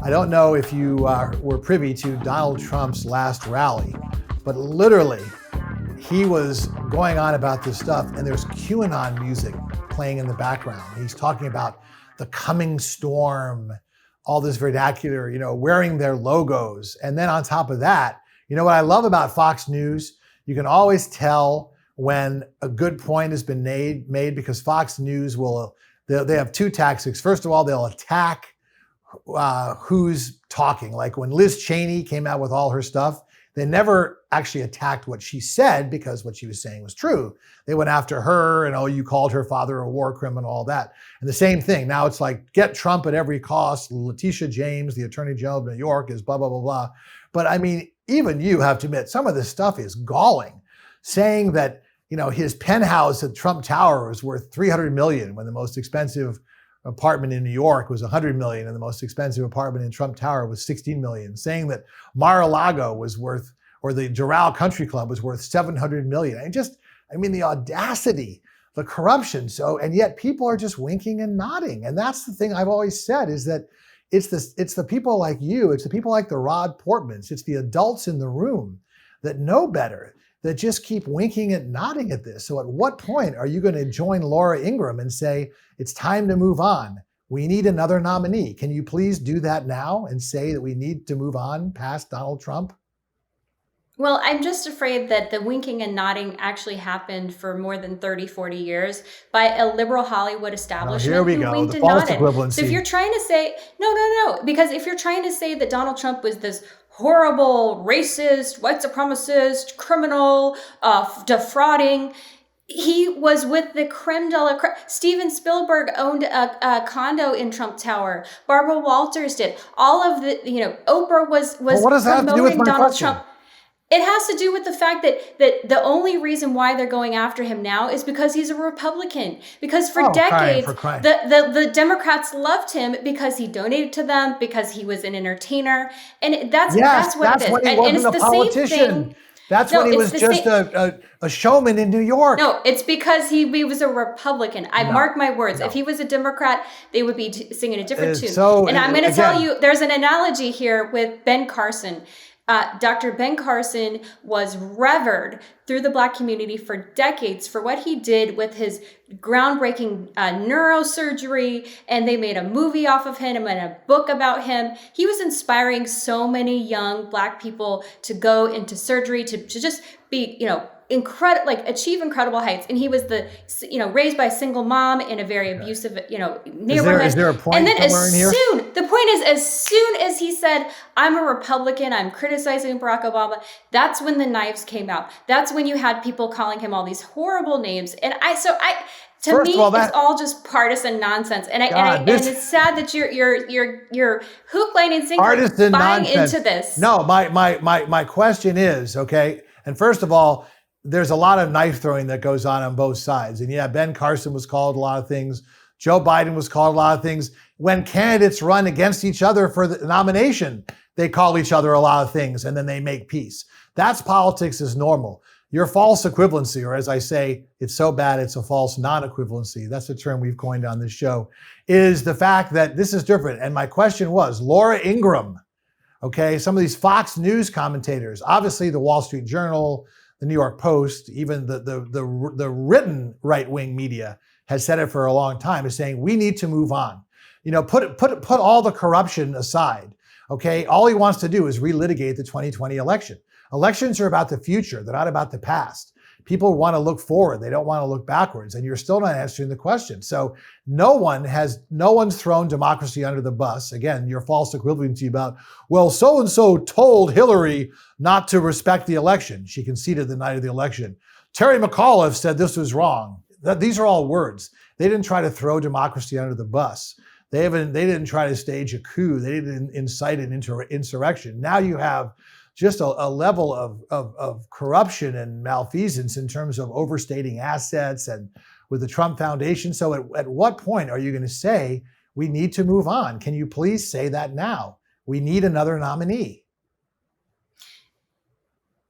I don't know if you were privy to Donald Trump's last rally, but literally he was going on about this stuff and there's QAnon music playing in the background. He's talking about the coming storm, all this vernacular, wearing their logos. And then on top of that, what I love about Fox News, you can always tell when a good point has been made because Fox News they have two tactics. First of all, they'll attack who's talking. Like when Liz Cheney came out with all her stuff, they never actually attacked what she said because what she was saying was true. They went after her and, you called her father a war criminal, all that. And the same thing. Now it's like, get Trump at every cost. Letitia James, the attorney general of New York, is blah, blah, blah, blah. But I mean, even you have to admit, some of this stuff is galling. Saying that, his penthouse at Trump Tower was worth $300 million when the most expensive apartment in New York was $100 million and the most expensive apartment in Trump Tower was $16 million. Saying that Mar-a-Lago was worth, or the Doral Country Club was worth $700 million. The audacity, the corruption. And yet people are just winking and nodding. And that's the thing I've always said is that it's the people like you, it's the people like the Rod Portmans, it's the adults in the room that know better, that just keep winking and nodding at this. So at what point are you going to join Laura Ingraham and say, it's time to move on? We need another nominee. Can you please do that now and say that we need to move on past Donald Trump? Well, I'm just afraid that the winking and nodding actually happened for more than 30, 40 years by a liberal Hollywood establishment here we who go. winked The and false nodded. equivalency. So if you're trying to say, no, because if you're trying to say that Donald Trump was this horrible, racist, white supremacist, criminal, defrauding, he was with the creme de la creme. Steven Spielberg owned a condo in Trump Tower. Barbara Walters did. All of the, Oprah was what does that have to do with promoting my Donald question? Trump. It has to do with the fact that the only reason why they're going after him now is because he's a Republican. Because for decades, the Democrats loved him because he donated to them, because he was an entertainer. And that's what it is. When he and wasn't it's a the politician. same thing. That's when he was just a showman in New York. No, it's because he was a Republican. Mark my words. If he was a Democrat, they would be singing a different tune. And I'm going to tell you, there's an analogy here with Ben Carson. Dr. Ben Carson was revered through the Black community for decades for what he did with his groundbreaking neurosurgery, and they made a movie off of him and a book about him. He was inspiring so many young Black people to go into surgery, to just be, achieve incredible heights. And he was raised by a single mom in a very abusive, neighborhood. Is there a point and then somewhere in here? The point is, as soon as he said, I'm a Republican, I'm criticizing Barack Obama, that's when the knives came out. That's when you had people calling him all these horrible names. And to me, it's all just partisan nonsense. And it's sad that you're hook, line, and sinker buying into this. No, my question is, okay, and first of all, there's a lot of knife throwing that goes on both sides. And yeah, Ben Carson was called a lot of things. Joe Biden was called a lot of things. When candidates run against each other for the nomination, they call each other a lot of things and then they make peace. That's politics is normal. Your false equivalency, or as I say, it's so bad it's a false non-equivalency, that's a term we've coined on this show, is the fact that this is different. And my question was, Laura Ingraham, okay, some of these Fox News commentators, obviously the Wall Street Journal, the New York Post, even the written right-wing media has said it for a long time, is saying we need to move on. Put all the corruption aside. Okay, all he wants to do is relitigate the 2020 election. Elections are about the future; they're not about the past. People want to look forward; they don't want to look backwards. And you're still not answering the question. So no one's thrown democracy under the bus. Again, your false equivalency about, well, so and so told Hillary not to respect the election. She conceded the night of the election. Terry McAuliffe said this was wrong. These are all words. They didn't try to throw democracy under the bus. They didn't try to stage a coup. They didn't incite an insurrection. Now you have just a level of corruption and malfeasance in terms of overstating assets and with the Trump Foundation. So at what point are you going to say we need to move on? Can you please say that now? We need another nominee.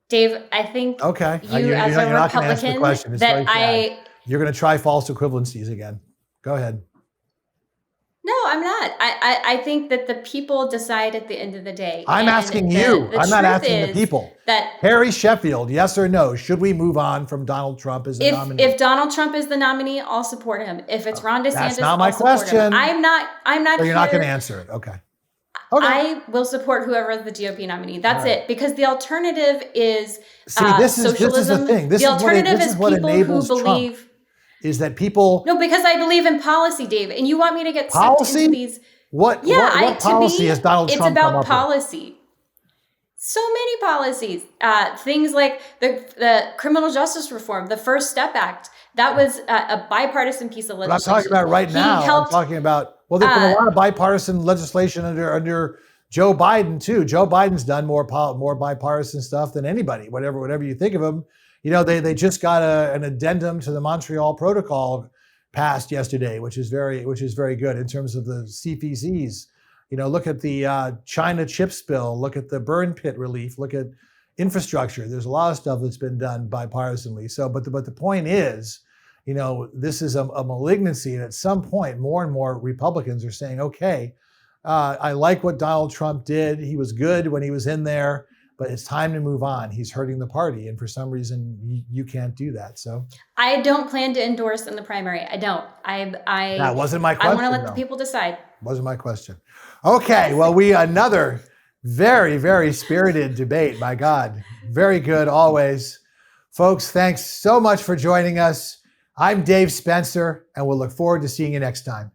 Dave, I think you as a Republican you're going to try false equivalencies again. Go ahead. No, I'm not. I think that the people decide at the end of the day. I'm asking you. I'm not asking the people. That Harry Sheffield, yes or no? Should we move on from Donald Trump as the nominee? If Donald Trump is the nominee, I'll support him. If it's Ron DeSantis, that's not my question. I'm not. So you're not going to answer it. Okay. I will support whoever is the GOP nominee. That's it. Because the alternative is socialism. This is the thing. This is what enables people Trump. Is that people... No, because I believe in policy, Dave. And you want me to get sucked into these... What policy has Donald Trump come up with? It's about policy. So many policies. Things like the criminal justice reform, the First Step Act. That was a bipartisan piece of legislation. But I'm talking about right now. I'm talking about... Well, there's been a lot of bipartisan legislation under Joe Biden, too. Joe Biden's done more bipartisan stuff than anybody, whatever you think of him. You know, they just got an addendum to the Montreal Protocol passed yesterday, which is very good in terms of the CPCs. You know, look at the China chips bill, look at the burn pit relief, look at infrastructure. There's a lot of stuff that's been done bipartisanly. So, but the point is, you know, this is a malignancy, and at some point, more and more Republicans are saying, okay, I like what Donald Trump did. He was good when he was in there. But it's time to move on. He's hurting the party. And for some reason, you can't do that. So I don't plan to endorse in the primary. I don't. That wasn't my question. I want to let the people decide. Wasn't my question. Okay. Well, another very, very spirited debate. My God. Very good always. Folks, thanks so much for joining us. I'm Dave Spencer, and we'll look forward to seeing you next time.